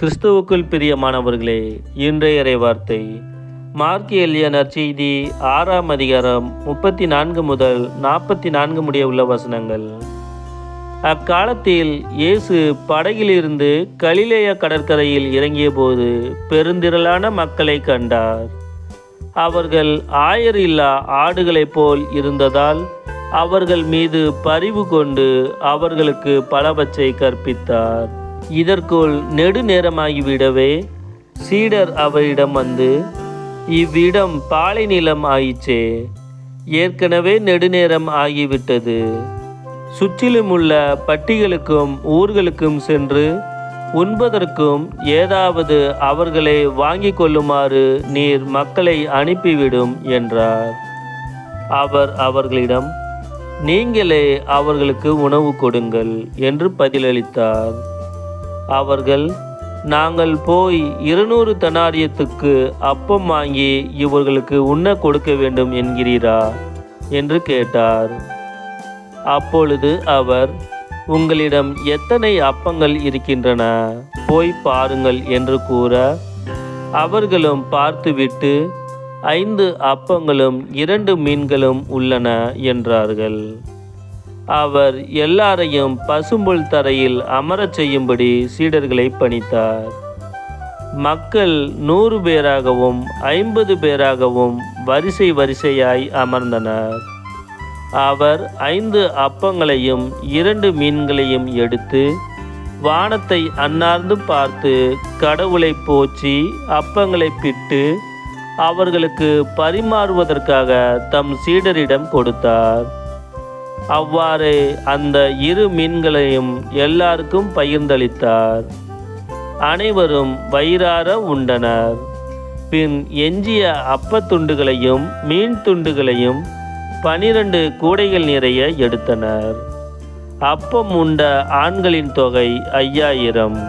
கிறிஸ்துவுக்குள் பிரியமானவர்களே, இன்றைய இறைவார்த்தை மார்க் எழுதிய நற்செய்தி 6ஆம் அதிகாரம் 34 முதல் 44 முடிய உள்ள வசனங்கள். அக்காலத்தில் இயேசு படகிலிருந்து கலிலேய கடற்கரையில் இறங்கிய போது பெருந்திரளான மக்களை கண்டார். அவர்கள் ஆயர் இல்லா ஆடுகளைப் போல் இருந்ததால் அவர்கள் மீது பரிவு கொண்டு அவர்களுக்கு பலவற்றை கற்பித்தார். இதற்குள் நெடுநேரமாகிவிடவே சீடர் அவரிடம் வந்து, இவ்விடம் பாலை நிலம் ஆயிற்றே, ஏற்கனவே நெடுநேரம் ஆகிவிட்டது. சுற்றிலுமுள்ள பட்டிகளுக்கும் ஊர்களுக்கும் சென்று உண்பதற்கும் ஏதாவது அவர்களை வாங்கி கொள்ளுமாறு நீர் மக்களை அனுப்பிவிடும் என்றார். அவர் அவர்களிடம், நீங்களே அவர்களுக்கு உணவு கொடுங்கள் என்று பதிலளித்தார். அவர்கள், நாங்கள் போய் 200 தெனாரியத்துக்கு அப்பம் வாங்கி இவர்களுக்கு உண்ண கொடுக்க வேண்டும் என்கிறீரா என்று கேட்டார். அப்பொழுது அவர், உங்களிடம் எத்தனை அப்பங்கள் இருக்கின்றன, போய் பாருங்கள் என்று கூற, அவர்களும் பார்த்துவிட்டு 5 அப்பங்களும் 2 மீன்களும் உள்ளன என்றார்கள். அவர் எல்லாரையும் பசும்புல் தரையில் அமரச் செய்யும்படி சீடர்களை பணித்தார். மக்கள் 100 பேராகவும் 50 பேராகவும் வரிசை வரிசையாய் அமர்ந்தனர். அவர் 5 அப்பங்களையும் 2 மீன்களையும் எடுத்து வானத்தை அண்ணார்ந்து பார்த்து கடவுளை போற்றி அப்பங்களை பிட்டு அவர்களுக்கு பரிமாறுவதற்காக தம் சீடரிடம் கொடுத்தார். அவ்வாறே அந்த 2 மீன்களையும் எல்லாருக்கும் பகிர்ந்தளித்தார். அனைவரும் வயிறார உண்டனர். பின் எஞ்சிய அப்பத்துண்டுகளையும் மீன் துண்டுகளையும் 12 கூடைகள் நிறைய எடுத்தனர். அப்பம் உண்ட ஆண்களின் தொகை 5000.